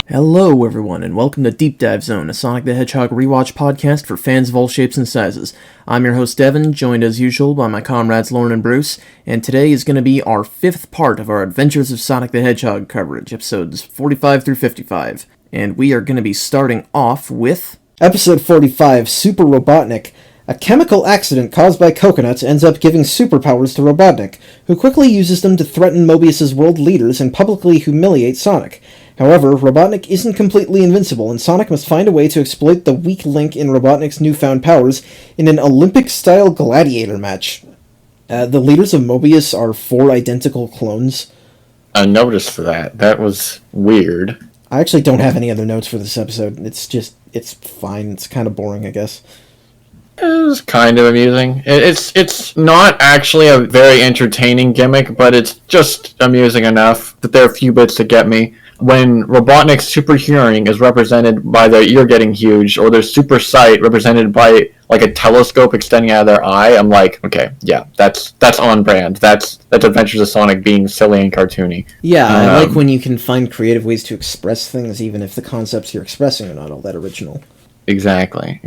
Hello everyone, and welcome to Deep Dive Zone, a Sonic the Hedgehog rewatch podcast for fans of all shapes and sizes. I'm your host Devin, joined as usual by my comrades Lauren and Bruce, and today is going to be our fifth part of our Adventures of Sonic the Hedgehog coverage, episodes 45 through 55. And we are going to be starting off with... Episode 45, Super Robotnik. A chemical accident caused by coconuts ends up giving superpowers to Robotnik, who quickly uses them to threaten Mobius' world leaders and publicly humiliate Sonic. However, Robotnik isn't completely invincible, and Sonic must find a way to exploit the weak link in Robotnik's newfound powers in an Olympic-style gladiator match. The leaders of Mobius are 4 identical clones. I noticed that. That was weird. I actually don't have any other notes for this episode. It's fine. It's kind of boring, I guess. It was kind of amusing. It's not actually a very entertaining gimmick, but it's just amusing enough that there are a few bits that get me. When Robotnik's super hearing is represented by their ear getting huge, or their super sight represented by like a telescope extending out of their eye, I'm like, okay, yeah, that's on brand. That's Adventures of Sonic being silly and cartoony. Yeah, I like when you can find creative ways to express things, even if the concepts you're expressing are not all that original. Exactly.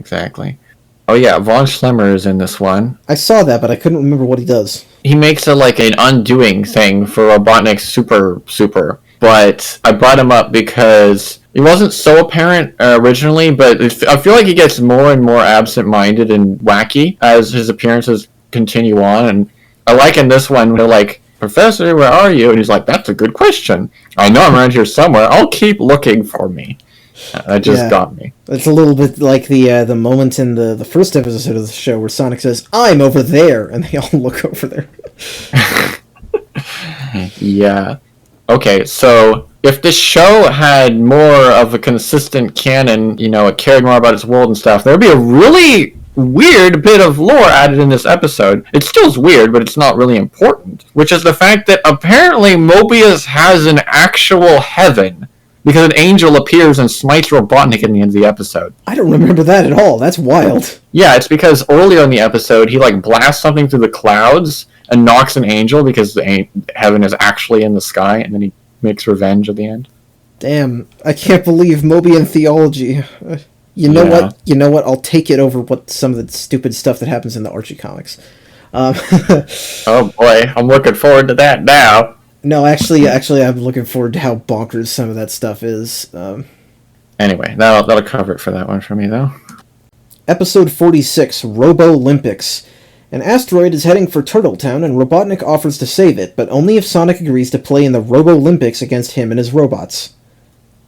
Oh yeah, Von Schlemmer is in this one. I saw that, but I couldn't remember what he does. He makes an undoing thing for Robotnik's super, but I brought him up because it wasn't so apparent originally, but I feel like he gets more and more absent-minded and wacky as his appearances continue on, and I like in this one, they're like, "Professor, where are you?" And he's like, "That's a good question. I know I'm around here somewhere. I'll keep looking for me." That just got me. It's a little bit like the moment in the first episode of the show where Sonic says, "I'm over there," and they all look over there. Yeah. Okay, so if this show had more of a consistent canon, it cared more about its world and stuff, there would be a really weird bit of lore added in this episode. It still is weird, but it's not really important, which is the fact that apparently Mobius has an actual heaven, because an angel appears and smites Robotnik at the end of the episode. I don't remember that at all. That's wild. Yeah, it's because earlier in the episode, he blasts something through the clouds and knocks an angel because heaven is actually in the sky, and then he makes revenge at the end. Damn, I can't believe Mobian theology. You know what? I'll take it over what some of the stupid stuff that happens in the Archie comics. Oh boy, I'm looking forward to that now. No, actually, I'm looking forward to how bonkers some of that stuff is. Anyway, that'll cover it for that one for me, though. Episode 46, Robolympics. An asteroid is heading for Turtletown, and Robotnik offers to save it, but only if Sonic agrees to play in the Robolympics against him and his robots.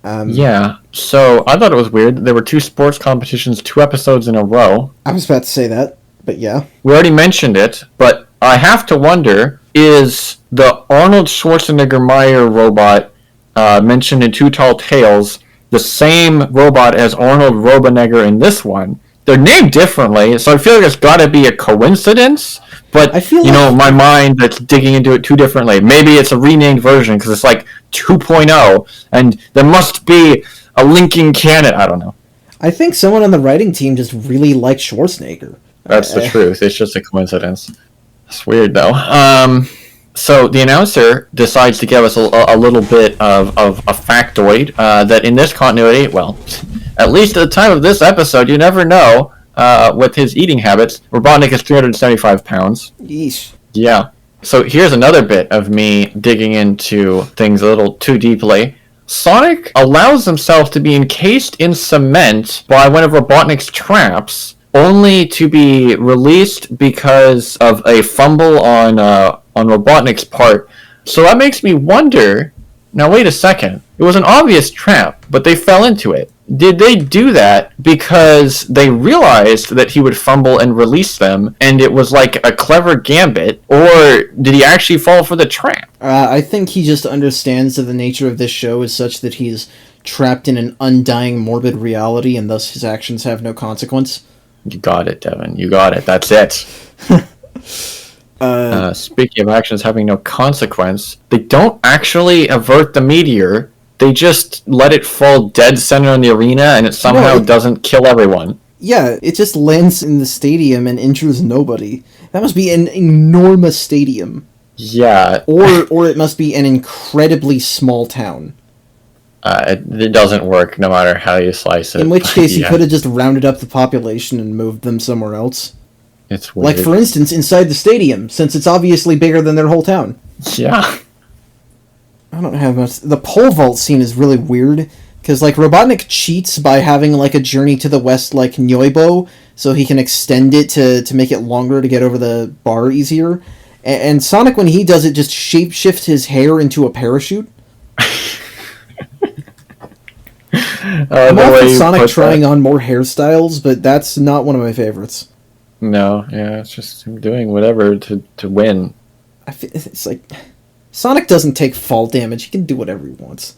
Yeah, so I thought it was weird. There were 2 sports competitions 2 episodes in a row. I was about to say that, but yeah. We already mentioned it, but I have to wonder, is the Arnold Schwarzenegger-Meyer robot mentioned in Too Tall Tales the same robot as Arnold Robotnikland in this one? They're named differently, so I feel like it's got to be a coincidence, but, I feel my mind that's digging into it too differently. Maybe it's a renamed version, because it's 2.0, and there must be a linking canon. I don't know. I think someone on the writing team just really liked Schwarzenegger. That's the truth. It's just a coincidence. It's weird, though. So the announcer decides to give us a little bit of a factoid that in this continuity, well, at least at the time of this episode, you never know, with his eating habits, Robotnik is 375 pounds. Yeesh. Yeah. So here's another bit of me digging into things a little too deeply. Sonic allows himself to be encased in cement by one of Robotnik's traps, only to be released because of a fumble on Robotnik's part. So that makes me wonder, now wait a second, it was an obvious trap, but they fell into it. Did they do that because they realized that he would fumble and release them, and it was like a clever gambit, or did he actually fall for the trap? I think he just understands that the nature of this show is such that he's trapped in an undying morbid reality, and thus his actions have no consequence. You got it, Devin. You got it. That's it. Speaking of actions having no consequence, they don't actually avert the meteor. They just let it fall dead center in the arena, and it somehow doesn't kill everyone. Yeah, it just lands in the stadium and injures nobody. That must be an enormous stadium. Yeah. Or it must be an incredibly small town. It doesn't work no matter how you slice it. In which case, you yeah, could have just rounded up the population and moved them somewhere else. it's weird. Like, for instance, inside the stadium, since it's obviously bigger than their whole town. Yeah. I don't have much... The pole vault scene is really weird, because, like, Robotnik cheats by having, like, a journey to the west, like, Nyoibo, so he can extend it to make it longer to get over the bar easier. And Sonic, when he does it, just shapeshifts his hair into a parachute. I'm all for Sonic trying on more hairstyles, but that's not one of my favorites. No, yeah, it's just him doing whatever to win. It's like... Sonic doesn't take fall damage. He can do whatever he wants.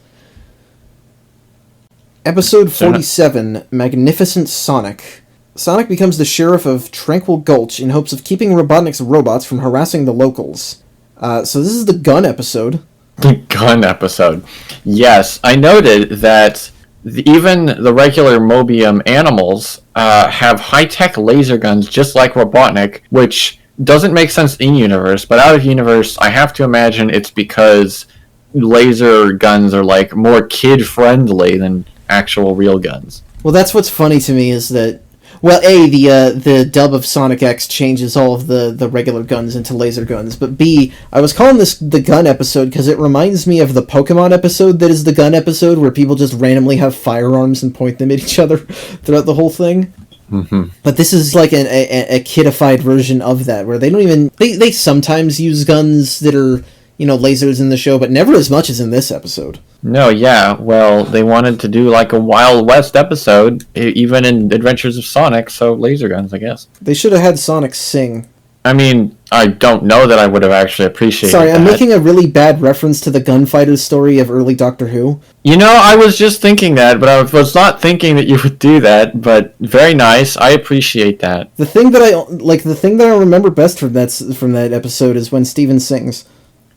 Episode 47, Magnificent Sonic. Sonic becomes the sheriff of Tranquil Gulch in hopes of keeping Robotnik's robots from harassing the locals. So this is the gun episode. The gun episode. Yes, I noted that even the regular Mobium animals have high-tech laser guns just like Robotnik, which doesn't make sense in-universe, but out-of-universe, I have to imagine it's because laser guns are, like, more kid-friendly than actual real guns. Well, that's what's funny to me is that... Well, A, the dub of Sonic X changes all of the regular guns into laser guns, but B, I was calling this the gun episode because it reminds me of the Pokemon episode that is the gun episode, where people just randomly have firearms and point them at each other throughout the whole thing. Mm-hmm. But this is like a kidified version of that, where they don't even... They sometimes use guns that are, you know, lasers in the show, but never as much as in this episode. No, yeah, well, they wanted to do like a Wild West episode, even in Adventures of Sonic, so laser guns, I guess. They should have had Sonic sing. I mean, I don't know that I would have actually appreciated Sorry, I'm that. making a really bad reference to the gunfighters story of early Doctor Who. You know, I was just thinking that, but I was not thinking that you would do that, but very nice. I appreciate that. The thing that I remember best from that episode is when Steven sings.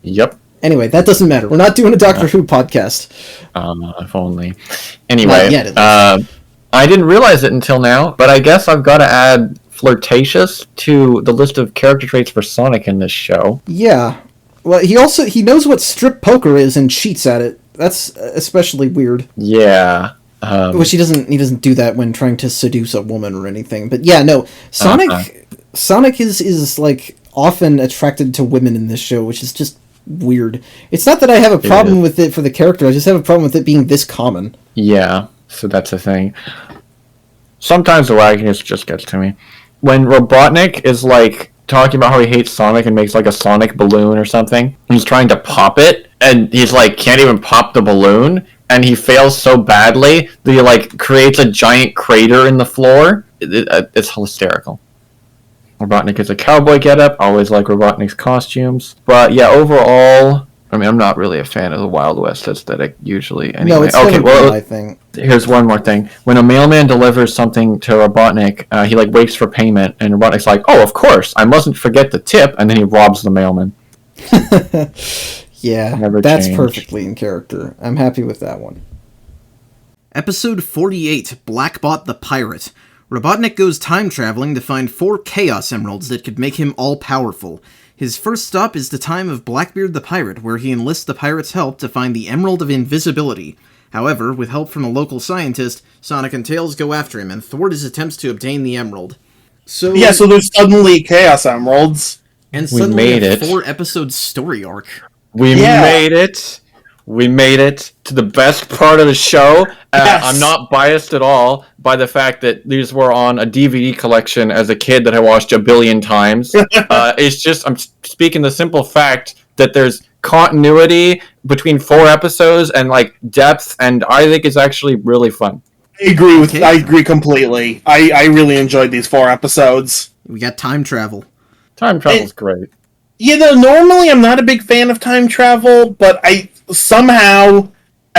Yep. Anyway, that doesn't matter. We're not doing a Doctor Who podcast. If only. Anyway, Not yet, at least. I didn't realize it until now, but I guess I've got to add flirtatious to the list of character traits for Sonic in this show. Yeah. Well, he knows what strip poker is and cheats at it. That's especially weird. Yeah. Which he doesn't do that when trying to seduce a woman or anything. But yeah, no. Sonic is like often attracted to women in this show, which is just weird. It's not that I have a problem with it for the character, I just have a problem with it being this common. Yeah, so that's the thing. Sometimes the wackiness just gets to me. When Robotnik is like talking about how he hates Sonic and makes like a Sonic balloon or something, he's trying to pop it, and he's like can't even pop the balloon, and he fails so badly that he like creates a giant crater in the floor. It's hysterical. Robotnik is a cowboy getup. Always like Robotnik's costumes. But yeah, overall, I mean, I'm not really a fan of the Wild West aesthetic usually. Anyway. No, it's okay. Well, I think. Here's one more thing. When a mailman delivers something to Robotnik, he like waits for payment, and Robotnik's like, "Oh, of course, I mustn't forget the tip," and then he robs the mailman. Yeah, that's perfectly in character. I'm happy with that one. Episode 48, Blackbot the Pirate. Robotnik goes time-traveling to find 4 Chaos Emeralds that could make him all-powerful. His first stop is the time of Blackbeard the Pirate, where he enlists the pirate's help to find the Emerald of Invisibility. However, with help from a local scientist, Sonic and Tails go after him and thwart his attempts to obtain the Emerald. So there's suddenly Chaos Emeralds. And suddenly a 4-episode story arc. We made it. We made it to the best part of the show. Yes. I'm not biased at all by the fact that these were on a DVD collection as a kid that I watched a billion times. It's just, I'm speaking the simple fact that there's continuity between 4 episodes and like depth, and I think it's actually really fun. I agree completely. I really enjoyed these 4 episodes. We got time travel. Time travel's great. You know, normally I'm not a big fan of time travel, but I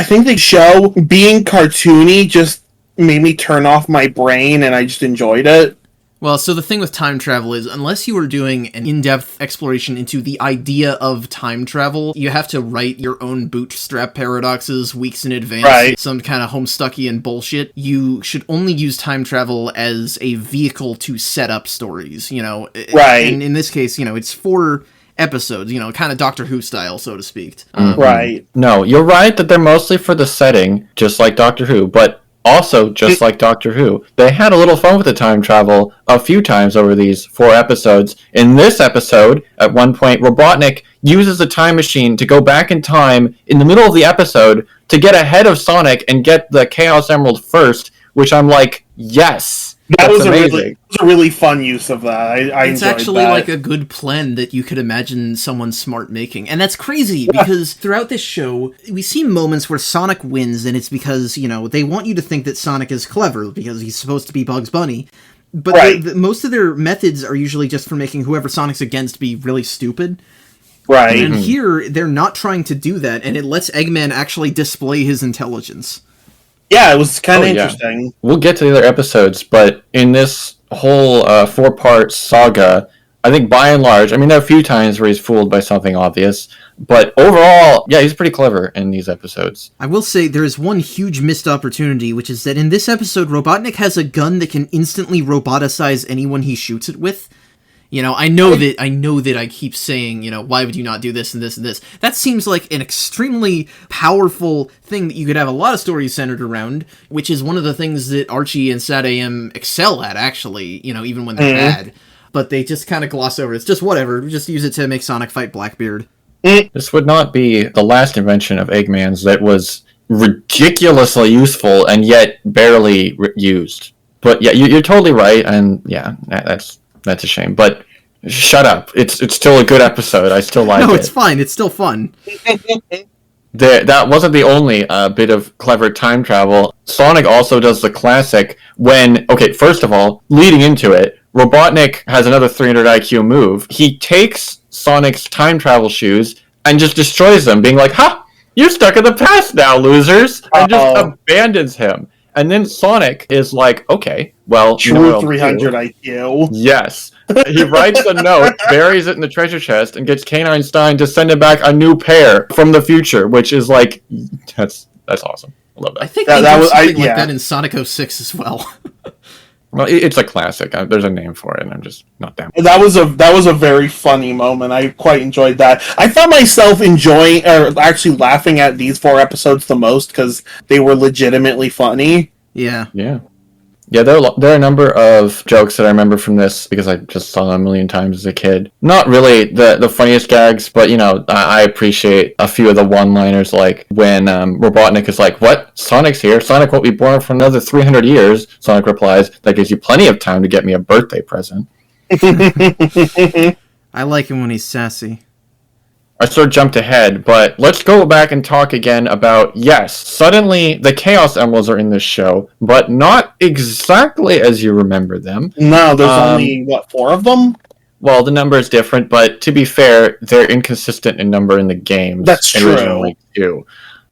think the show being cartoony just made me turn off my brain, and I just enjoyed it. Well, so the thing with time travel is, unless you are doing an in-depth exploration into the idea of time travel, you have to write your own bootstrap paradoxes weeks in advance, right. Some kind of Homestuckian bullshit. You should only use time travel as a vehicle to set up stories, you know? Right. And in this case, you know, it's 4 episodes, kind of Doctor Who style, so to speak. Right. No, you're right that they're mostly for the setting, just like Doctor Who, but also just like Doctor Who. They had a little fun with the time travel a few times over these 4 episodes. In this episode, at one point, Robotnik uses a time machine to go back in time in the middle of the episode to get ahead of Sonic and get the Chaos Emerald first, which I'm like, yes. That was amazing. a really fun use of that. I It's enjoyed actually that. like a good plan that you could imagine someone smart making. And that's crazy, because throughout this show, we see moments where Sonic wins, and it's because, they want you to think that Sonic is clever, because he's supposed to be Bugs Bunny. But Right. most of their methods are usually just for making whoever Sonic's against be really stupid. Right. And here, they're not trying to do that, and it lets Eggman actually display his intelligence. Yeah, it was kind of Oh, yeah. interesting. We'll get to the other episodes, but in this whole 4-part saga, I think by and large, there are a few times where he's fooled by something obvious, but overall, yeah, he's pretty clever in these episodes. I will say there is one huge missed opportunity, which is that in this episode, Robotnik has a gun that can instantly roboticize anyone he shoots it with. I know that I keep saying, why would you not do this and this and this? That seems like an extremely powerful thing that you could have a lot of stories centered around, which is one of the things that Archie and Sad AM excel at, actually, even when they're bad. But they just kind of gloss over it. It's just whatever. Just use it to make Sonic fight Blackbeard. This would not be the last invention of Eggman's that was ridiculously useful and yet barely used. But yeah, you're totally right, and yeah, that's a shame. But shut up. It's still a good episode. I still like it. No, it's fine. It's still fun. That wasn't the only bit of clever time travel. Sonic also does the classic when, first of all, leading into it, Robotnik has another 300 IQ move. He takes Sonic's time travel shoes and just destroys them, being like, "Ha! You're stuck in the past now, losers!" And just abandons him. And then Sonic is like, okay, well, True 300 IQ. Yes. He writes a note, buries it in the treasure chest, and gets K-9 Stein to send him back a new pair from the future, which is like, that's awesome. I love that. I think Yeah, they that did was- something like yeah. that in Sonic 06 as well. Well, it's a classic. There's a name for it, and I'm just not down. That was a very funny moment. I quite enjoyed that. I found myself enjoying, or actually laughing at these 4 episodes the most because they were legitimately funny. Yeah. Yeah, there are a number of jokes that I remember from this because I just saw them a million times as a kid. Not really the funniest gags, but I appreciate a few of the one-liners, like when Robotnik is like, "What? Sonic's here? Sonic won't be born for another 300 years." Sonic replies, "That gives you plenty of time to get me a birthday present." I like him when he's sassy. I sort of jumped ahead, but let's go back and talk again about, yes, suddenly the Chaos Emeralds are in this show, but not exactly as you remember them. No, there's only, 4 of them? Well, the number is different, but to be fair, they're inconsistent in number in the games. That's true. Originally, too.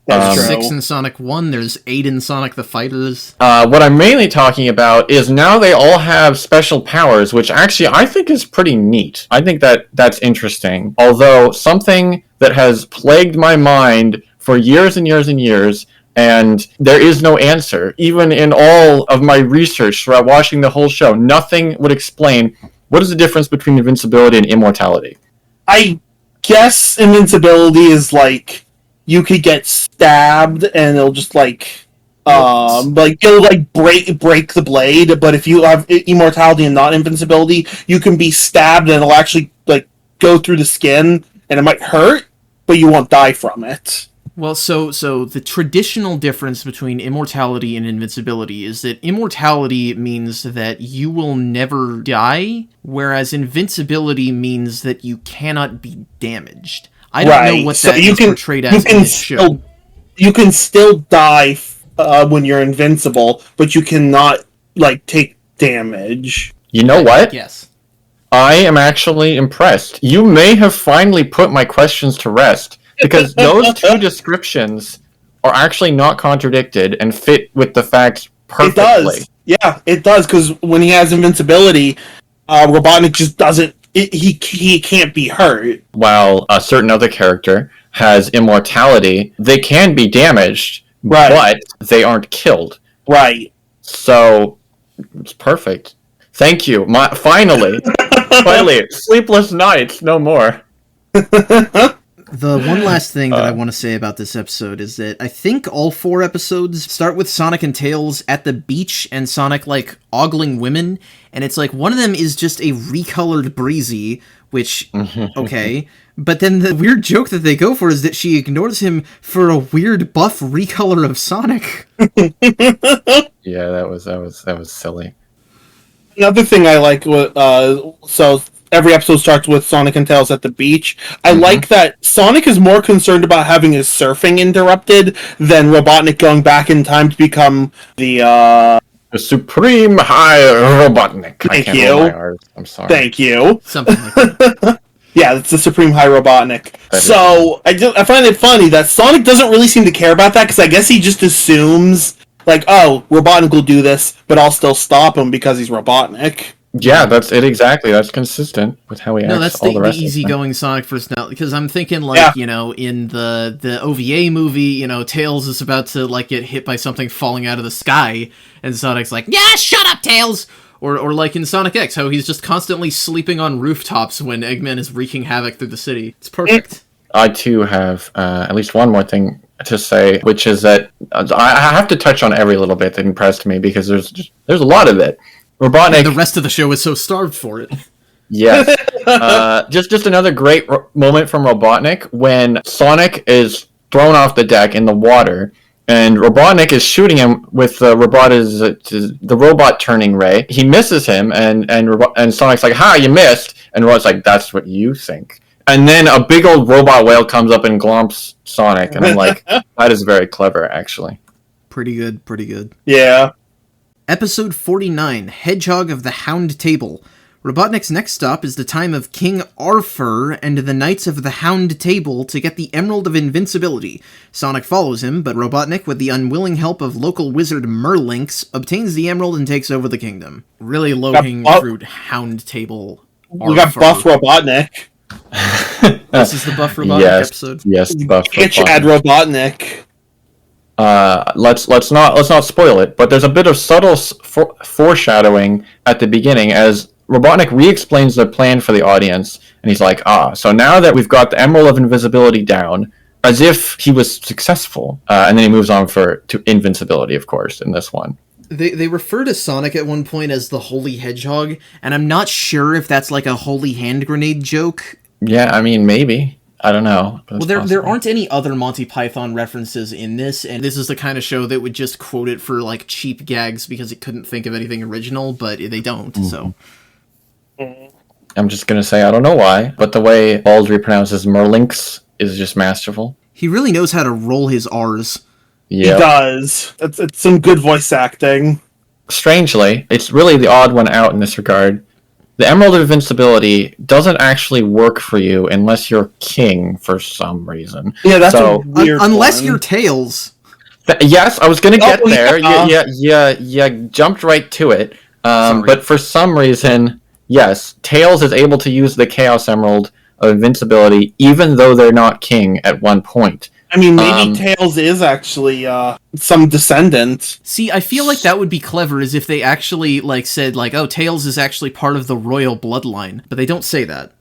That's true. 6 in Sonic 1, there's 8 in Sonic the Fighters. What I'm mainly talking about is now they all have special powers, which actually I think is pretty neat. I think that's interesting. Although something that has plagued my mind for years and years and years, and there is no answer. Even in all of my research throughout watching the whole show, nothing would explain what is the difference between invincibility and immortality. I guess invincibility is like you could get stabbed and it'll just it'll break the blade, but if you have immortality and not invincibility, you can be stabbed and it'll actually go through the skin and it might hurt, but you won't die from it. Well, so the traditional difference between immortality and invincibility is that immortality means that you will never die, whereas invincibility means that you cannot be damaged. I don't know what that is portrayed as in this show. You can still die when you're invincible, but you cannot take damage. You know what? Yes. I am actually impressed. You may have finally put my questions to rest, because those 2 descriptions are actually not contradicted and fit with the facts perfectly. It does. Yeah, it does, because when he has invincibility, Robotnik just doesn't... He can't be hurt. While a certain other character has immortality, they can be damaged, Right. but they aren't killed. Right. So, it's perfect. Thank you. Finally, sleepless nights, no more. The one last thing that I want to say about this episode is that I think all 4 episodes start with Sonic and Tails at the beach and Sonic, like, ogling women, and it's like one of them is just a recolored Breezy, which, okay, but then the weird joke that they go for is that she ignores him for a weird buff recolor of Sonic. Yeah, that was silly. Another thing I like so every episode starts with Sonic and Tails at the beach. I like that Sonic is more concerned about having his surfing interrupted than Robotnik going back in time to become the Supreme High Robotnik. Thank you. I'm sorry. Thank you. Something like that. Yeah, it's the Supreme High Robotnik. So I find it funny that Sonic doesn't really seem to care about that because I guess he just assumes like, oh, Robotnik will do this, but I'll still stop him because he's Robotnik. Yeah, that's it exactly. That's consistent with how he acts. No, that's all the rest easygoing Sonic personality. Because I'm thinking, like, you know, in the OVA movie, you know, Tails is about to, like, get hit by something falling out of the sky, and Sonic's like, yeah, shut up, Tails! Or like in Sonic X, how he's just constantly sleeping on rooftops when Eggman is wreaking havoc through the city. It's perfect. I, too, have at least one more thing to say, which is that I have to touch on every little bit that impressed me, because there's a lot of it. Robotnik. And the rest of the show is so starved for it. Yes. Just another great moment from Robotnik when Sonic is thrown off the deck in the water, and Robotnik is shooting him with the robot turning ray. He misses him, and Sonic's like, "Ha, you missed!" And Robot's like, "That's what you think." And then a big old robot whale comes up and glomps Sonic, and I'm like, that is very clever, actually. Pretty good. Yeah. Episode 49, Hedgehog of the Hound Table. Robotnik's next stop is the time of King Arthur and the Knights of the Hound Table to get the Emerald of Invincibility. Sonic follows him, but Robotnik, with the unwilling help of local wizard Merlinx, obtains the Emerald and takes over the kingdom. Really low-hanging fruit, Hound Table Arthur. We got Buff Robotnik. This is the Buff Robotnik episode. Yes, Buff Robotnik. Let's not spoil it, but there's a bit of subtle foreshadowing at the beginning as Robotnik re-explains their plan for the audience, and he's like, so now that we've got the Emerald of Invisibility down, as if he was successful, and then he moves on to invincibility, of course, in this one. They refer to Sonic at one point as the Holy Hedgehog, and I'm not sure if that's like a holy hand grenade joke. Yeah, I mean, maybe. I don't know. Well, there aren't any other Monty Python references in this, and this is the kind of show that would just quote it for, like, cheap gags because it couldn't think of anything original, but they don't, so... I'm just gonna say I don't know why, but the way Baldry pronounces Merlinx is just masterful. He really knows how to roll his R's. Yep. He does. It's some good voice acting. Strangely, it's really the odd one out in this regard. The Emerald of Invincibility doesn't actually work for you unless you're king for some reason. Yeah, that's a weird unless one. you're Tails. Yes, I was gonna get there. Yeah. You jumped right to it. But for some reason, yes, Tails is able to use the Chaos Emerald of Invincibility even though they're not king at one point. I mean, maybe Tails is actually some descendant. See, I feel like that would be clever, as if they actually said, oh, Tails is actually part of the royal bloodline, but they don't say that.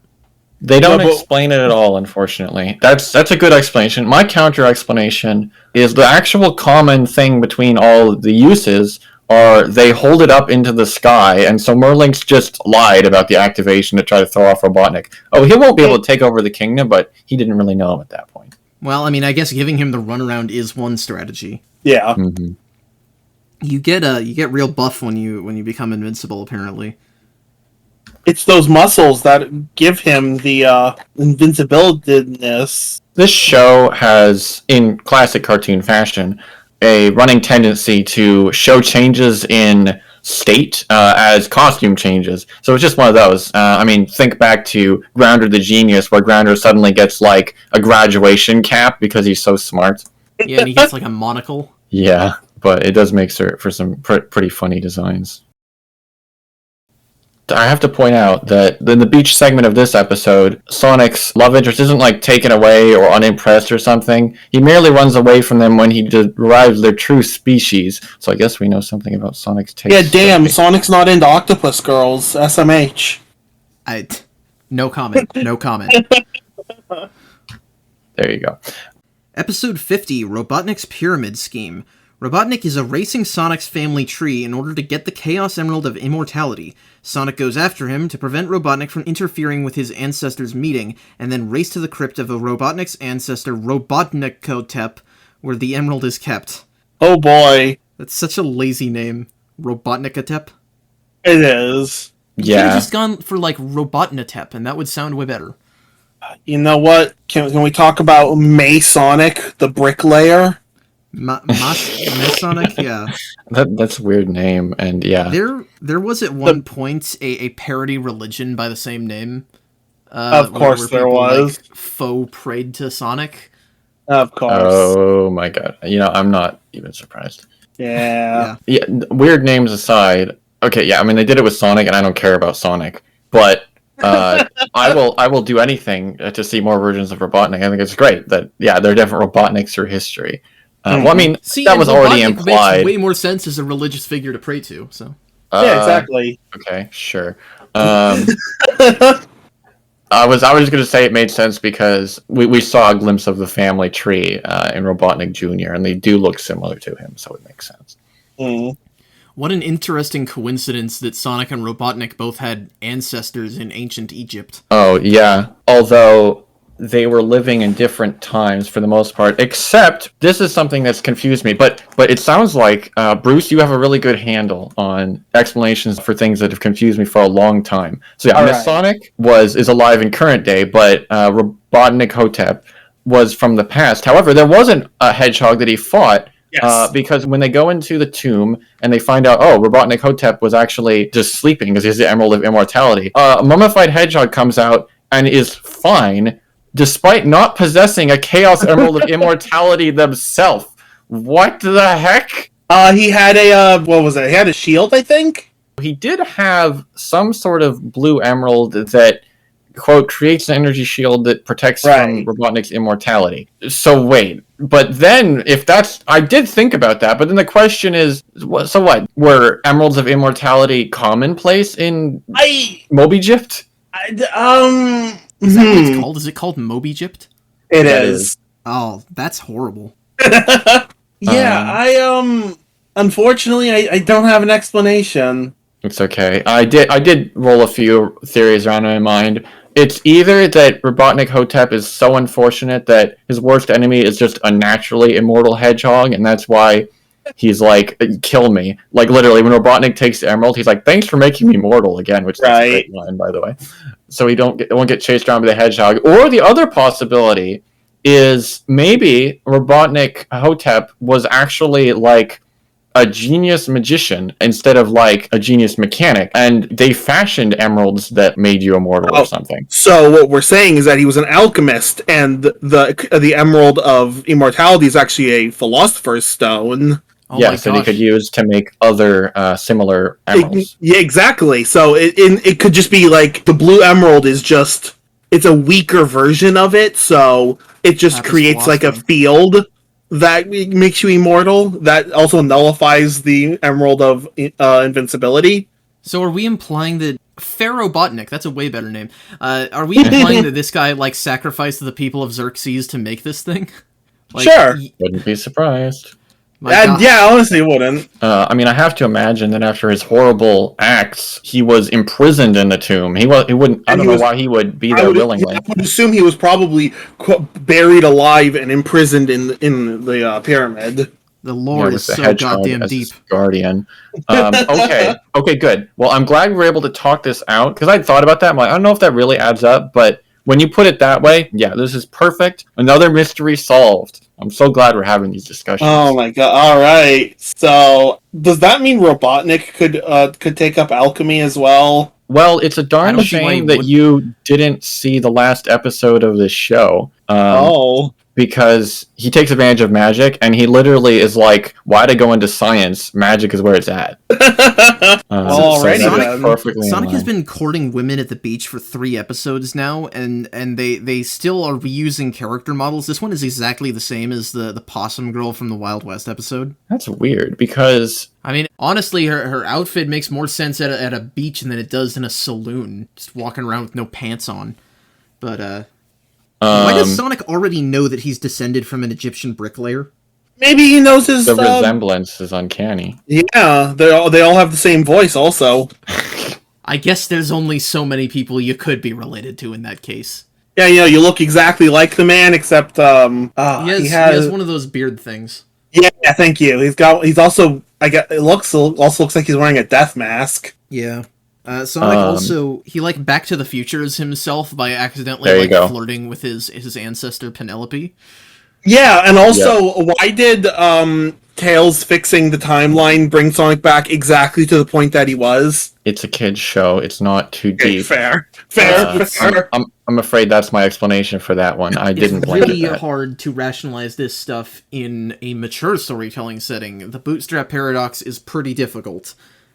They don't explain it at all, unfortunately. That's a good explanation. My counter explanation is the actual common thing between all the uses are they hold it up into the sky, and so Merlinx just lied about the activation to try to throw off Robotnik. Oh, he won't be able to take over the kingdom, but he didn't really know him at that point. Well, I mean, I guess giving him the runaround is one strategy. Yeah. Mm-hmm. You get real buff when you become invincible, apparently. It's those muscles that give him the invincibility-ness. This show has, in classic cartoon fashion, a running tendency to show changes in state as costume changes. So it's just one of those. I mean, think back to Grounder the Genius, where Grounder suddenly gets, a graduation cap because he's so smart. Yeah, and he gets, a monocle. Yeah, but it does make for some pretty funny designs. I have to point out that in the beach segment of this episode, Sonic's love interest isn't taken away or unimpressed or something. He merely runs away from them when he derives their true species. So I guess we know something about Sonic's taste. Yeah, damn, Sonic's not into octopus girls. SMH. No comment. No comment. There you go. Episode 50, Robotnik's Pyramid Scheme. Robotnik is erasing Sonic's family tree in order to get the Chaos Emerald of Immortality. Sonic goes after him to prevent Robotnik from interfering with his ancestors' meeting, and then race to the crypt of Robotnik's ancestor Robotnikotep, where the emerald is kept. Oh boy. That's such a lazy name. Robotnikotep? It is. You could have Yeah. just gone for, like, Robotnitep, and that would sound way better. You know what? Can we talk about Sonic, the bricklayer? Masonic? Yeah. That's a weird name, and yeah. There was at one point a parody religion by the same name. Of course where there people, was. like, faux prayed to Sonic. Of course. Oh my god. I'm not even surprised. Yeah. Yeah, weird names aside. Okay, yeah, I mean, they did it with Sonic, and I don't care about Sonic. But I will do anything to see more versions of Robotnik. I think it's great that, yeah, there are different Robotniks through history. Well, I mean, See, that and was already Robotnik implied. makes way more sense as a religious figure to pray to, so... Yeah, exactly. Okay, sure. I was just going to say it made sense because we saw a glimpse of the family tree in Robotnik Jr., and they do look similar to him, so it makes sense. Mm. What an interesting coincidence that Sonic and Robotnik both had ancestors in ancient Egypt. Oh, yeah. Although they were living in different times for the most part, except this is something that's confused me. But it sounds like, Bruce, you have a really good handle on explanations for things that have confused me for a long time. So yeah, Miss Sonic is alive in current day, but Robotnik Hotep was from the past. However, there wasn't a hedgehog that he fought. Yes. Because when they go into the tomb and they find out, Robotnik Hotep was actually just sleeping because he has the Emerald of Immortality, a mummified hedgehog comes out and is fine, despite not possessing a Chaos Emerald of Immortality themselves. What the heck? He had a, what was it? He had a shield, I think? He did have some sort of blue emerald that, quote, creates an energy shield that protects from Robotnik's immortality. So wait, but then if that's... I did think about that, but then the question is, so what? Were emeralds of immortality commonplace in Mobius? Is that what it's called? Is it called Mobius? It is. Oh, that's horrible. Yeah, unfortunately, I don't have an explanation. It's okay. I did roll a few theories around in my mind. It's either that Robotnik Hotep is so unfortunate that his worst enemy is just a naturally immortal hedgehog, and that's why he's like, kill me. Like, literally, when Robotnik takes the emerald, he's like, thanks for making me mortal again, which is a great line, by the way. So he won't get chased around by the hedgehog. Or the other possibility is maybe Robotnik Hotep was actually, like, a genius magician instead of like a genius mechanic, and they fashioned emeralds that made you immortal or something. So what we're saying is that he was an alchemist, and the Emerald of Immortality is actually a philosopher's stone. Oh yes, that he could use to make other similar emeralds. Yeah, exactly. So it could just be like the blue emerald is just, it's a weaker version of it, so it just creates like a field that makes you immortal, that also nullifies the Emerald of Invincibility. So are we implying that Robotnik, that's a way better name, are we implying that this guy, like, sacrificed the people of Xerxes to make this thing? Like, sure. Wouldn't be surprised. Yeah, honestly, wouldn't. I mean, I have to imagine that after his horrible acts, he was imprisoned in the tomb. He wouldn't. I don't know why he would be there willingly. I would assume he was probably buried alive and imprisoned in the pyramid. The lore is so goddamn deep. Guardian. Okay, good. Well, I'm glad we were able to talk this out, because I thought about that. I'm like, I don't know if that really adds up, but when you put it that way, yeah, this is perfect. Another mystery solved. I'm so glad we're having these discussions. Oh my god! All right. So, does that mean Robotnik could take up alchemy as well? Well, it's a darn shame that you didn't see the last episode of this show. Because he takes advantage of magic, and he literally is like, why'd I go into science? Magic is where it's at. Sonic has been courting women at the beach for 3 episodes now, and they still are reusing character models. This one is exactly the same as the possum girl from the Wild West episode. That's weird, because... I mean, honestly, her outfit makes more sense at a beach than it does in a saloon, just walking around with no pants on. But, Why does Sonic already know that he's descended from an Egyptian bricklayer? Maybe he knows his... The resemblance is uncanny. Yeah, they all have the same voice also. I guess there's only so many people you could be related to in that case. Yeah, you look exactly like the man, except, he has one of those beard things. Yeah, thank you. He's also, it also looks like he's wearing a death mask. Yeah. Sonic also, he, Back to the Futures himself by accidentally, flirting with his ancestor Penelope. Yeah, and also, why did, Tails fixing the timeline bring Sonic back exactly to the point that he was? It's a kid's show. It's not too deep. Fair. I'm afraid that's my explanation for that one. I didn't blame it. It's really hard to rationalize this stuff in a mature storytelling setting. The bootstrap paradox is pretty difficult.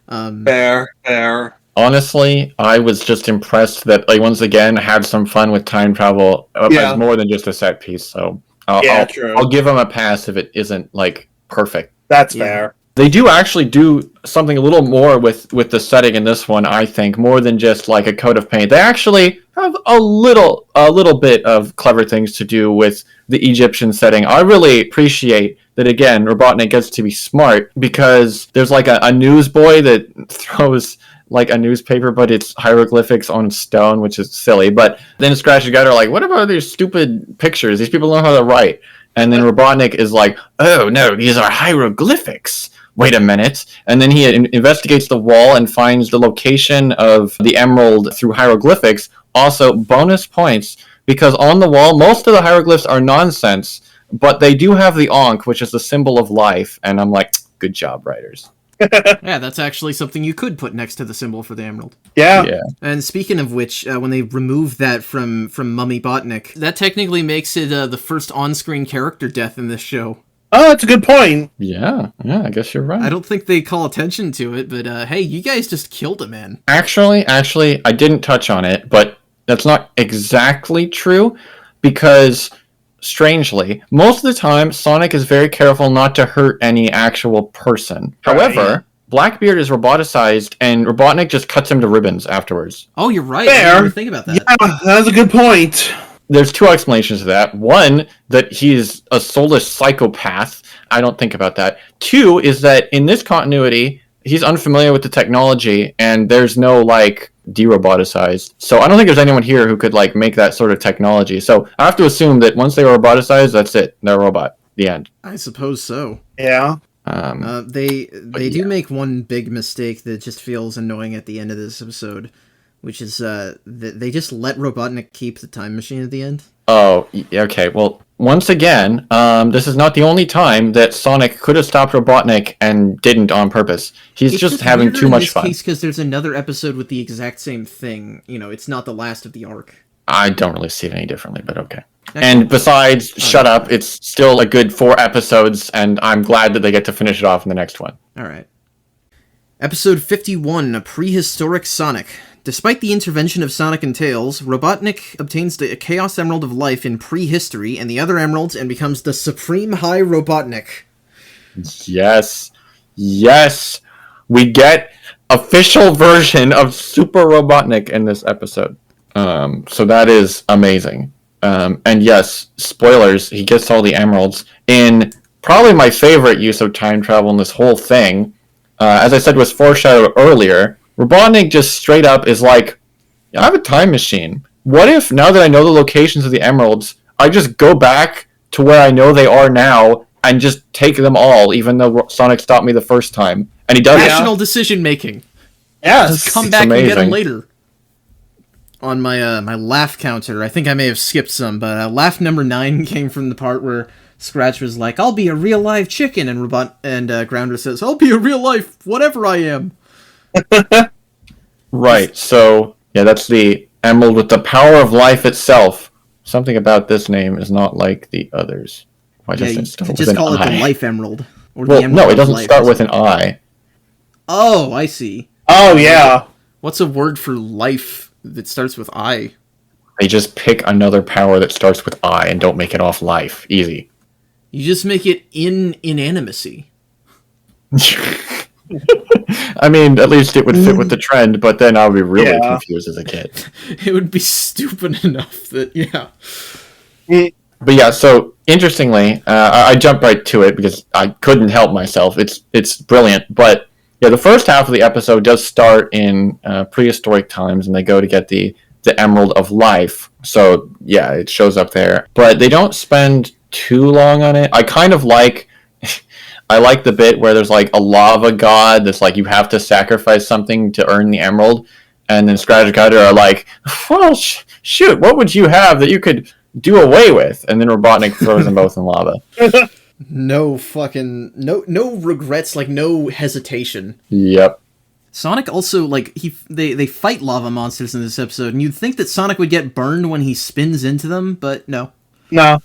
Fair. Honestly, I was just impressed that they once again had some fun with time travel as more than just a set piece. So I'll give them a pass if it isn't perfect. That's fair. They do actually do something a little more with the setting in this one, I think, more than just a coat of paint. They actually have a little bit of clever things to do with the Egyptian setting. I really appreciate that, again, Robotnik gets to be smart because there's a newsboy that throws a newspaper, but it's hieroglyphics on stone, which is silly. But then Scratch and Gutter are what about these stupid pictures? These people don't know how to write. And then Robotnik is oh no, these are hieroglyphics. Wait a minute. And then he investigates the wall and finds the location of the emerald through hieroglyphics. Also, bonus points, because on the wall, most of the hieroglyphs are nonsense, but they do have the Ankh, which is the symbol of life. And I'm good job, writers. Yeah, that's actually something you could put next to the symbol for the emerald. Yeah. And speaking of which, when they remove that from Mummy Botnik, that technically makes it the first on-screen character death in this show. Oh, that's a good point. Yeah, I guess you're right. I don't think they call attention to it, but hey, you guys just killed a man. Actually, I didn't touch on it, but that's not exactly true, because strangely, most of the time, Sonic is very careful not to hurt any actual person. Right. However, Blackbeard is roboticized, and Robotnik just cuts him to ribbons afterwards. Oh, you're right. Fair. I didn't even think about that. Yeah, that's a good point. There's two explanations to that. One, that he's a soulless psychopath. I don't think about that. Two, is that in this continuity, he's unfamiliar with the technology, and there's no, de-roboticized. So I don't think there's anyone here who could, make that sort of technology. So I have to assume that once they were roboticized, that's it. They're a robot. The end. I suppose so. Yeah. They do make one big mistake that just feels annoying at the end of this episode, which is they just let Robotnik keep the time machine at the end. Oh, okay. Well, once again, this is not the only time that Sonic could have stopped Robotnik and didn't on purpose. He's just having too much fun. In this case, because there's another episode with the exact same thing. It's not the last of the arc. I don't really see it any differently, but okay. And besides, shut up, it's still a good 4 episodes, and I'm glad that they get to finish it off in the next one. All right. Episode 51, Prehistoric Sonic. Despite the intervention of Sonic and Tails, Robotnik obtains the Chaos Emerald of Life in prehistory and the other emeralds and becomes the Supreme High Robotnik. Yes. We get official version of Super Robotnik in this episode. So that is amazing. And yes, spoilers, he gets all the emeralds in probably my favorite use of time travel in this whole thing. As I said, was foreshadowed earlier. Robotnik just straight up is I have a time machine. What if, now that I know the locations of the emeralds, I just go back to where I know they are now and just take them all, even though Sonic stopped me the first time? And he does it. Rational decision making. Yes. Just come back and get them later. On my my laugh counter, I think I may have skipped some, but laugh number 9 came from the part where Scratch was like, "I'll be a real live chicken," and Grounder says, "I'll be a real life whatever I am." Right, so, yeah, that's the emerald with the power of life itself. Something about this name is not like the others. Why does it start with just an call it I? the Life Emerald. Or Well, the Emerald no, it of doesn't Life, start with an I. Oh, I see. Oh, yeah. What's a word for life that starts with I? They just pick another power that starts with I and don't make it off life. Easy. You just make it inanimacy. I mean, at least it would fit with the trend, but then I would be really confused as a kid. It would be stupid enough that, yeah. But yeah, so interestingly, I jumped right to it because I couldn't help myself. It's brilliant. But yeah, the first half of the episode does start in prehistoric times, and they go to get the Emerald of Life. So yeah, it shows up there. But they don't spend too long on it. I kind of like... I like the bit where there's like a lava god that's like you have to sacrifice something to earn the emerald, and then Scratch and Cutter are like, well, shoot, what would you have that you could do away with? And then Robotnik throws them both in lava. No regrets, like no hesitation. Yep. Sonic also, like, they fight lava monsters in this episode, and you'd think that Sonic would get burned when he spins into them, but no. No.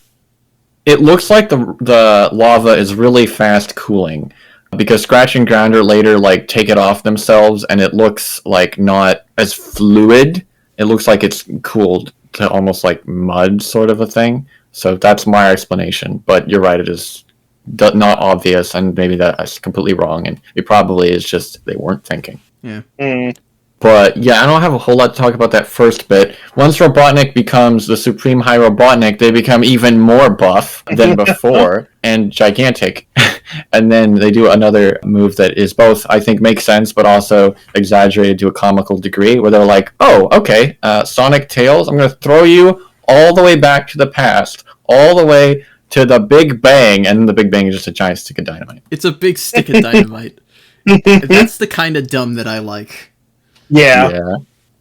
It looks like the lava is really fast cooling, because Scratch and Grounder later like take it off themselves, and it looks like not as fluid. It looks like it's cooled to almost like mud sort of a thing. So that's my explanation. But you're right, it is not obvious, and maybe that's completely wrong, and it probably is just they weren't thinking. Yeah. But yeah, I don't have a whole lot to talk about that first bit. Once Robotnik becomes the Supreme High Robotnik, they become even more buff than before and gigantic. And then they do another move that is both, I think, makes sense, but also exaggerated to a comical degree, where they're like, oh, okay, Sonic Tails, I'm going to throw you all the way back to the past, all the way to the Big Bang, and the Big Bang is just a giant stick of dynamite. It's a big stick of dynamite. That's the kind of dumb that I like. Yeah.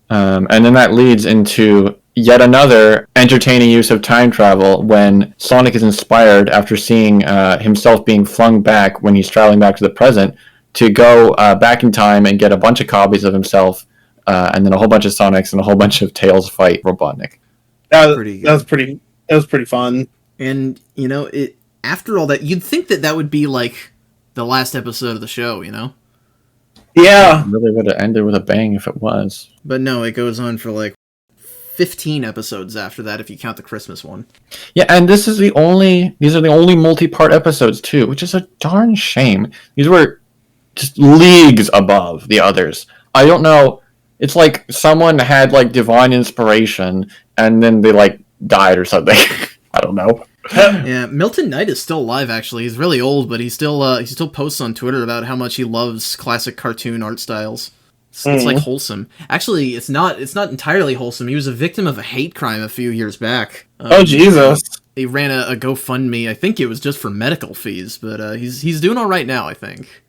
And then that leads into yet another entertaining use of time travel when Sonic is inspired after seeing himself being flung back when he's traveling back to the present to go back in time and get a bunch of copies of himself, and then a whole bunch of Sonics and a whole bunch of Tails fight Robotnik. That was pretty fun. And, you know, after all that, you'd think that would be, like, the last episode of the show, you know? Yeah. It really would have ended with a bang if it was. But no, it goes on for, like, 15 episodes after that, if you count the Christmas one. Yeah, and these are the only multi-part episodes, too, which is a darn shame. These were just leagues above the others. I don't know. It's like someone had, like, divine inspiration, and then they, like, died or something. I don't know. Yeah, Milton Knight is still alive, actually. He's really old, but he still posts on Twitter about how much he loves classic cartoon art styles. It's like wholesome. Actually, it's not entirely wholesome. He was a victim of a hate crime a few years back. Oh, Jesus. He ran a GoFundMe. I think it was just for medical fees, but he's doing all right now, I think.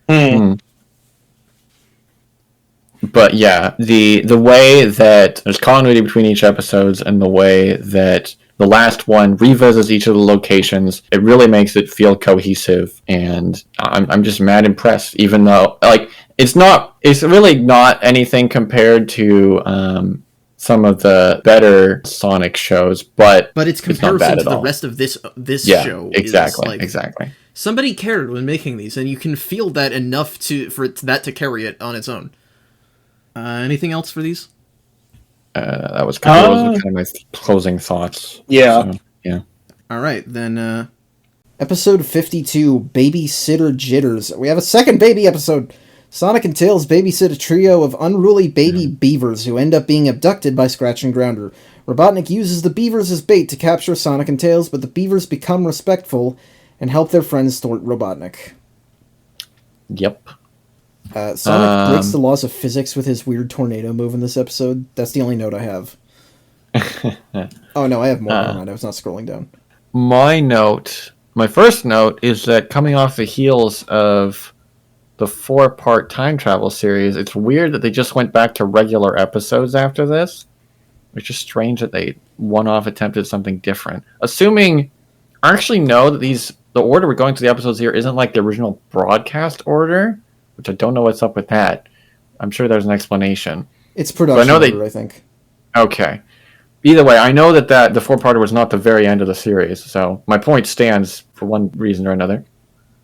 But yeah, the way that there's continuity between each episodes and the way that the last one revisits each of the locations, it really makes it feel cohesive, and I'm just mad impressed, even though, like, it's really not anything compared to some of the better Sonic shows, but its comparison to the rest of this show exactly. Somebody cared when making these, and you can feel that enough for that to carry it on its own. Anything else for these? That was kind of my closing thoughts. Yeah. So, yeah. All right, then. Episode 52, Babysitter Jitters. We have a second baby episode. Sonic and Tails babysit a trio of unruly baby beavers who end up being abducted by Scratch and Grounder. Robotnik uses the beavers as bait to capture Sonic and Tails, but the beavers become respectful and help their friends thwart Robotnik. Yep. Sonic breaks the laws of physics with his weird tornado move in this episode. That's the only note I have. Oh no, I have more. I was not scrolling down. My first note is that coming off the heels of the 4-part time travel series, it's weird that they just went back to regular episodes after this. It's just strange that they one-off attempted something different. Assuming, I actually know that the order we're going through the episodes here isn't like the original broadcast order, which I don't know what's up with that. I'm sure there's an explanation. It's production order, I think. Okay. Either way, I know that the 4-parter was not the very end of the series, so my point stands for one reason or another.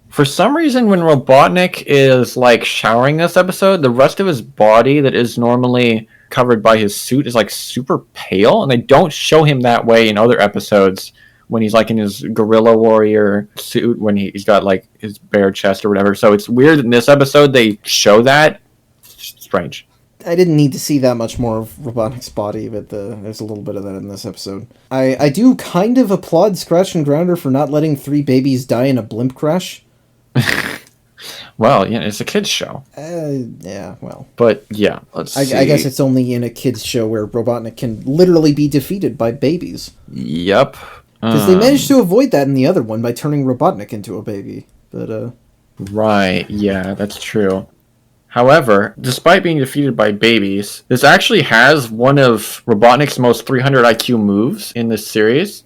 For some reason, when Robotnik is, like, showering this episode, the rest of his body that is normally covered by his suit is, like, super pale, and they don't show him that way in other episodes when he's, like, in his Gorilla Warrior suit, when he's got, like, his bare chest or whatever. So it's weird in this episode they show that. It's strange. I didn't need to see that much more of Robotnik's body, but there's a little bit of that in this episode. I do kind of applaud Scratch and Grounder for not letting 3 babies die in a blimp crash. Well, it's a kids show. Yeah, well. But yeah, let's see. I guess it's only in a kids show where Robotnik can literally be defeated by babies. Yep. Because they managed to avoid that in the other one by turning Robotnik into a baby. But Right, yeah, that's true. However, despite being defeated by babies, this actually has one of Robotnik's most 300 IQ moves in this series.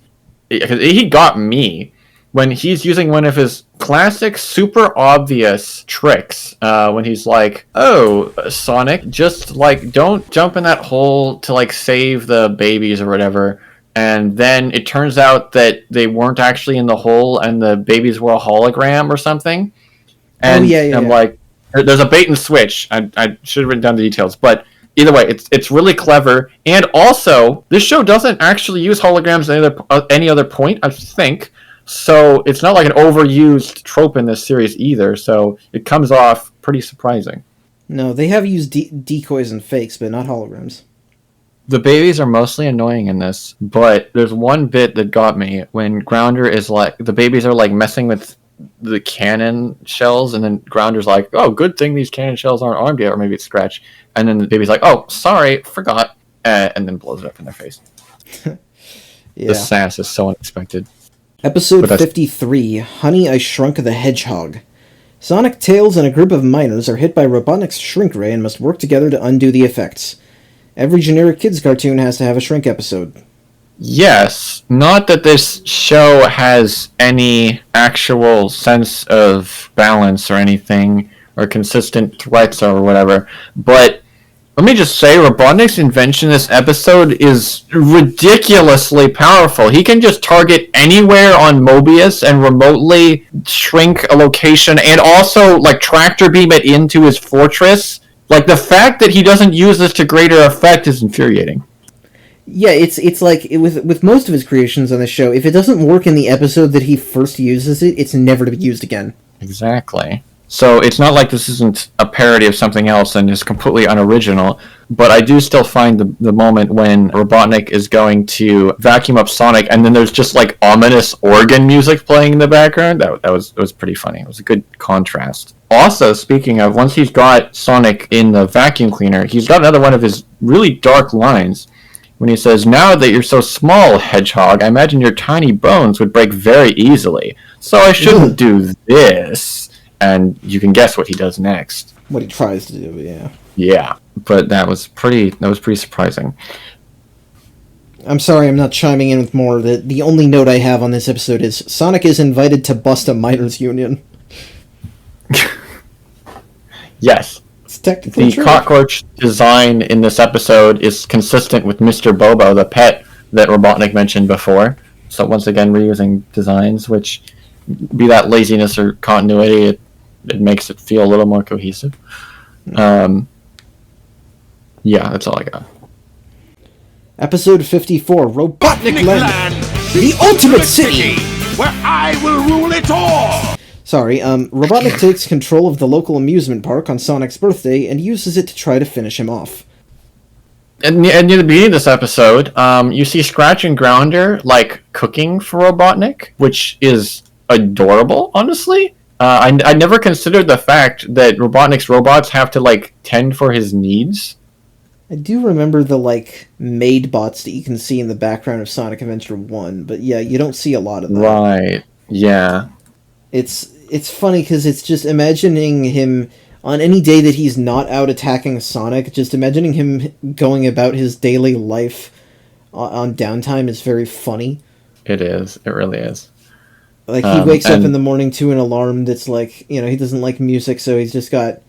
He got me when he's using one of his classic, super obvious tricks. When he's like, "Oh, Sonic, just like don't jump in that hole to like save the babies or whatever." And then it turns out that they weren't actually in the hole, and the babies were a hologram or something. And I'm like, there's a bait and switch. I should have written down the details, but either way, it's really clever. And also, this show doesn't actually use holograms at any other point, I think. So it's not like an overused trope in this series either. So it comes off pretty surprising. No, they have used decoys and fakes, but not holograms. The babies are mostly annoying in this, but there's one bit that got me when Grounder is like, the babies are like messing with the cannon shells, and then Grounder's like, "Oh, good thing these cannon shells aren't armed yet," or maybe it's Scratch, and then the baby's like, "Oh, sorry, forgot," and then blows it up in their face. Yeah. The sass is so unexpected. Episode 53, Honey, I Shrunk the Hedgehog. Sonic, Tails, and a group of miners are hit by Robotnik's shrink ray and must work together to undo the effects. Every generic kids cartoon has to have a shrink episode. Yes, not that this show has any actual sense of balance or anything, or consistent threats or whatever, but let me just say, Robotnik's invention in this episode is ridiculously powerful. He can just target anywhere on Mobius and remotely shrink a location, and also like tractor beam it into his fortress. Like, the fact that he doesn't use this to greater effect is infuriating. Yeah, it's like, with most of his creations on the show, if it doesn't work in the episode that he first uses it, it's never to be used again. Exactly. So it's not like this isn't a parody of something else and is completely unoriginal, but I do still find the moment when Robotnik is going to vacuum up Sonic, and then there's just like ominous organ music playing in the background. That was pretty funny. It was a good contrast. Also, speaking of, once he's got Sonic in the vacuum cleaner, he's got another one of his really dark lines when he says, "Now that you're so small, Hedgehog, I imagine your tiny bones would break very easily. So I shouldn't do this." And you can guess what he does next. What he tries to do, yeah. Yeah, but that was pretty surprising. I'm sorry I'm not chiming in with more. The only note I have on this episode is Sonic is invited to bust a miners' union. Yes. It's technically true. The cockroach design in this episode is consistent with Mr. Bobo, the pet that Robotnik mentioned before. So once again, reusing designs, which, be that laziness or continuity, it makes it feel a little more cohesive. Yeah, that's all I got. Episode 54, Robotnikland, the ultimate city, where I will rule it all. Sorry, Robotnik takes control of the local amusement park on Sonic's birthday and uses it to try to finish him off. And near the beginning of this episode, you see Scratch and Grounder, like, cooking for Robotnik, which is adorable, honestly. I never considered the fact that Robotnik's robots have to, like, tend for his needs. I do remember the, like, maid bots that you can see in the background of Sonic Adventure 1, but yeah, you don't see a lot of that. Right, yeah. It's funny because it's just imagining him on any day that he's not out attacking Sonic, just imagining him going about his daily life on downtime is very funny. It is. It really is. Like, he wakes up in the morning to an alarm that's like, you know, he doesn't like music, so he's just got,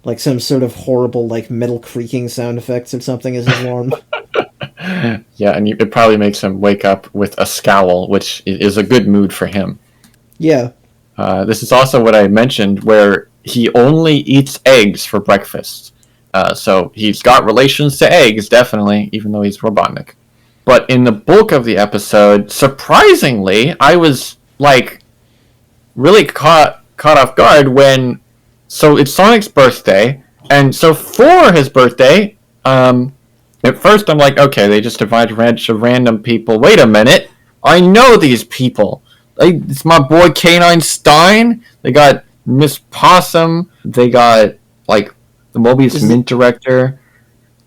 like, some sort of horrible, like, metal creaking sound effects or something as his alarm. Yeah, and it probably makes him wake up with a scowl, which is a good mood for him. Yeah. This is also what I mentioned, where he only eats eggs for breakfast. So he's got relations to eggs, definitely, even though he's Robotnik. But in the bulk of the episode, surprisingly, I was, like, really caught off guard when... So it's Sonic's birthday, And so for his birthday, at first I'm like, okay, they just divided a bunch of random people. Wait a minute. I know these people. It's my boy K9 Stein. They got Miss Possum. They got, like, the Mobius Mint Director.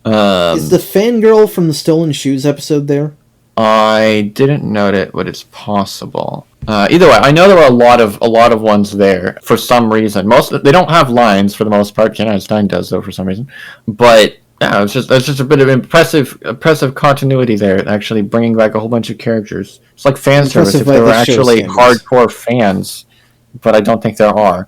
Is the fangirl from the Stolen Shoes episode there? I didn't note it, but it's possible. Either way, I know there were a lot of ones there for some reason. They don't have lines for the most part. K9 Stein does though for some reason, but yeah, it's just a bit of impressive continuity there. Actually, bringing back a whole bunch of characters. It's like fan service if there were actually hardcore fans, but I don't think there are.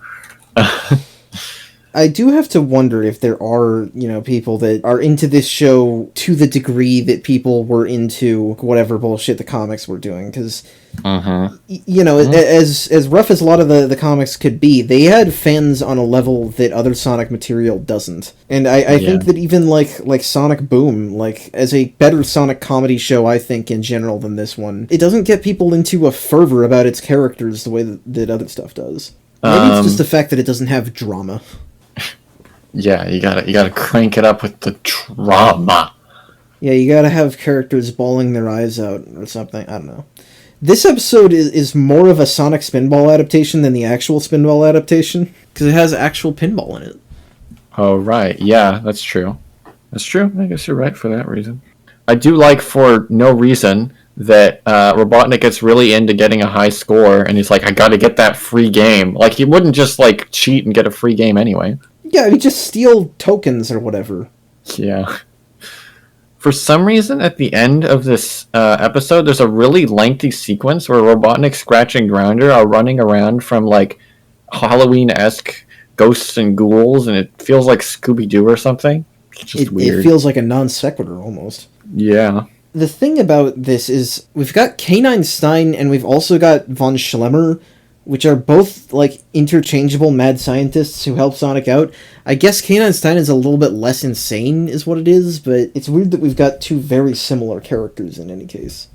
I do have to wonder if there are, people that are into this show to the degree that people were into whatever bullshit the comics were doing, because, as rough as a lot of the comics could be, they had fans on a level that other Sonic material doesn't. And I think that even, like Sonic Boom, like, as a better Sonic comedy show, I think, in general, than this one, it doesn't get people into a fervor about its characters the way that other stuff does. Maybe it's just the fact that it doesn't have drama. Yeah, you gotta crank it up with the drama. Yeah, you gotta have characters bawling their eyes out or something. I don't know. This episode is more of a Sonic Spinball adaptation than the actual Spinball adaptation, because it has actual pinball in it. Oh, right. Yeah, that's true. That's true. I guess you're right for that reason. I do like, for no reason, that Robotnik gets really into getting a high score, and he's like, I gotta get that free game. Like, he wouldn't just, like, cheat and get a free game anyway. Yeah, he just steal tokens or whatever. Yeah. For some reason, at the end of this episode, there's a really lengthy sequence where Robotnik, Scratch, and Grounder are running around from, like, Halloween-esque ghosts and ghouls, and it feels like Scooby-Doo or something. It's just weird. It feels like a non sequitur, almost. Yeah. The thing about this is, we've got K9 Stein, and we've also got von Schlemmer, which are both, like, interchangeable mad scientists who help Sonic out. I guess K9 Stein is a little bit less insane, is what it is, but it's weird that we've got two very similar characters in any case.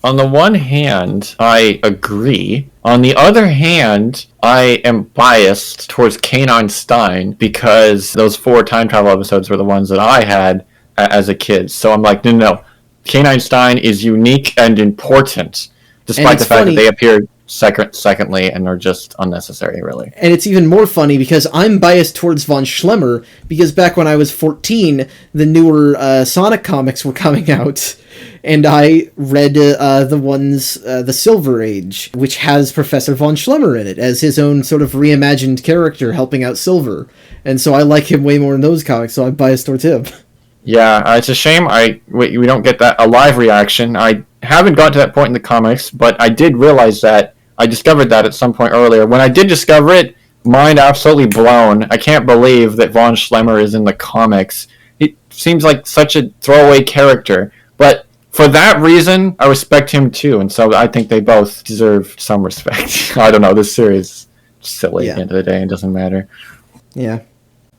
On the one hand, I agree. On the other hand, I am biased towards K9 Stein because those 4 time travel episodes were the ones that I had as a kid. So I'm like, no. K9 Stein is unique and important, despite the fact that they appeared secondly and are just unnecessary, really. And it's even more funny because I'm biased towards von Schlemmer because back when I was 14, the newer Sonic comics were coming out, and I read the ones, the Silver Age, which has Professor von Schlemmer in it as his own sort of reimagined character helping out Silver. And so I like him way more in those comics, so I'm biased towards him. Yeah, it's a shame we don't get a live reaction. I haven't got to that point in the comics, but I did realize that. I discovered that at some point earlier. When I did discover it, mind absolutely blown. I can't believe that von Schlemmer is in the comics. He seems like such a throwaway character. But for that reason, I respect him too, and so I think they both deserve some respect. I don't know, this series is silly at the end of the day, it doesn't matter. Yeah.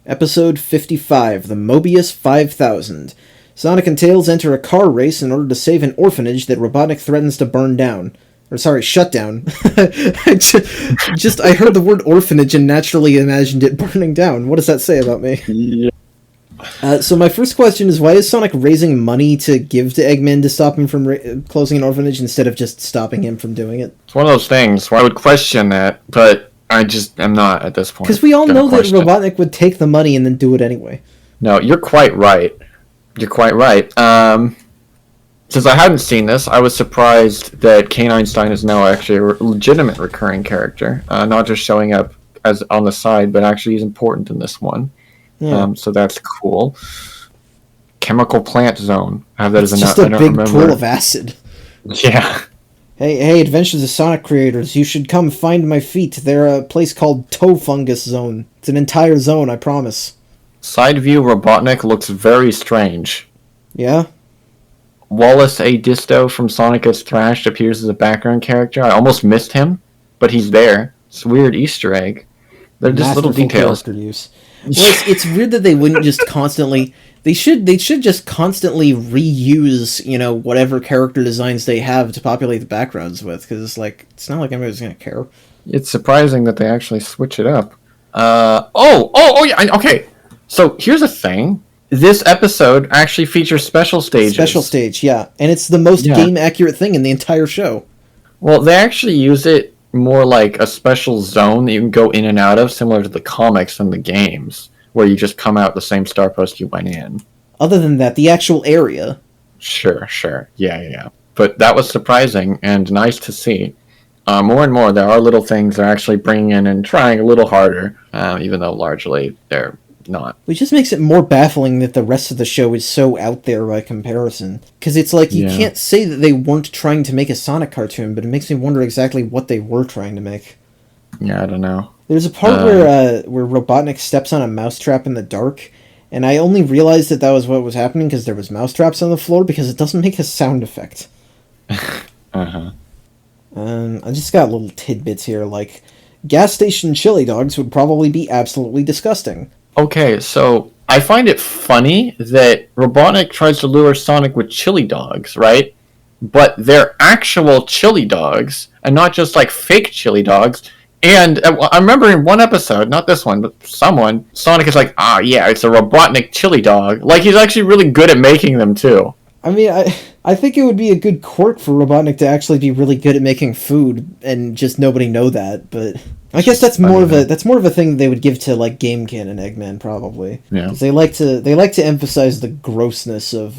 Episode 55, The Mobius 5000. Sonic and Tails enter a car race in order to save an orphanage that Robotnik threatens to burn down. Or sorry, shut down. I heard the word orphanage and naturally imagined it burning down. What does that say about me? Yeah. So my first question is, why is Sonic raising money to give to Eggman to stop him from closing an orphanage instead of just stopping him from doing it? It's one of those things where I would question that, but I just am not at this point. Because we all know that Robotnik would take the money and then do it anyway. No, you're quite right. You're quite right. Since I hadn't seen this, I was surprised that K9 Stein is now actually a legitimate recurring character, not just showing up as on the side, but actually he's important in this one. Yeah. So that's cool. Chemical Plant Zone. I have that as a just a big pool of acid. Yeah. Hey, Adventures of Sonic creators, you should come find my feet. They're a place called Toe Fungus Zone. It's an entire zone, I promise. Side view Robotnik looks very strange. Yeah? Wallace A. Disto from Sonic Gets Thrashed appears as a background character. I almost missed him, but he's there. It's a weird Easter egg. They're just little details. Use. Well, it's weird that they wouldn't just constantly... They should just constantly reuse, whatever character designs they have to populate the backgrounds with, because it's not like anybody's going to care. It's surprising that they actually switch it up. Yeah, okay. So here's the thing. This episode actually features special stages. Special stage, yeah. And it's the most game-accurate thing in the entire show. Well, they actually use it more like a special zone that you can go in and out of, similar to the comics and the games, where you just come out the same star post you went in. Other than that, the actual area. Sure. Yeah. But that was surprising and nice to see. More and more, there are little things they're actually bringing in and trying a little harder, even though largely they're not. Which just makes it more baffling that the rest of the show is so out there by comparison. Because it's like, you can't say that they weren't trying to make a Sonic cartoon, but it makes me wonder exactly what they were trying to make. Yeah, I don't know. There's a part where Robotnik steps on a mousetrap in the dark, and I only realized that was what was happening because there was mousetraps on the floor, because it doesn't make a sound effect. Uh-huh. I just got little tidbits here, like, gas station chili dogs would probably be absolutely disgusting. Okay, so I find it funny that Robotnik tries to lure Sonic with chili dogs, right? But they're actual chili dogs, and not just like fake chili dogs. And I remember in one episode, not this one, but someone, Sonic is like, yeah, it's a Robotnik chili dog. Like, he's actually really good at making them, too. I mean, I think it would be a good quirk for Robotnik to actually be really good at making food, and just nobody know that, but... I guess that's more of a thing they would give to like GameKid and Eggman, probably. Yeah. 'Cause they like to emphasize the grossness of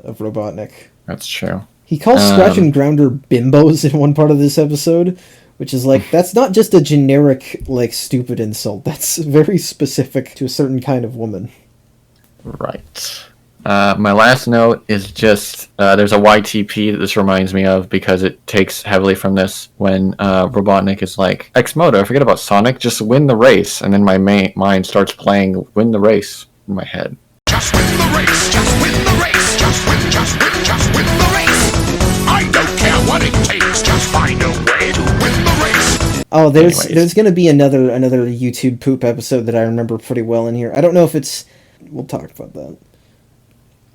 Robotnik. That's true. He calls Scratch and Grounder bimbos in one part of this episode, which is like, that's not just a generic like stupid insult. That's very specific to a certain kind of woman. Right. My last note is just, there's a YTP that this reminds me of because it takes heavily from this when Robotnik is like, X-Moto, forget about Sonic, just win the race. And then my mind starts playing Win the Race in my head. Just win the race, just win the race, just win the race. I don't care what it takes, just find a way to win the race. Oh, there's going to be another YouTube poop episode that I remember pretty well in here. I don't know if it's... We'll talk about that.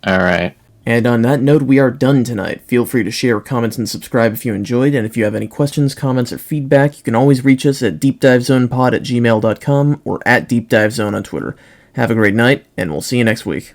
Alright. And on that note, we are done tonight. Feel free to share, comment, and subscribe if you enjoyed, and if you have any questions, comments, or feedback, you can always reach us at deepdivezonepod@gmail.com or at deepdivezone on Twitter. Have a great night, and we'll see you next week.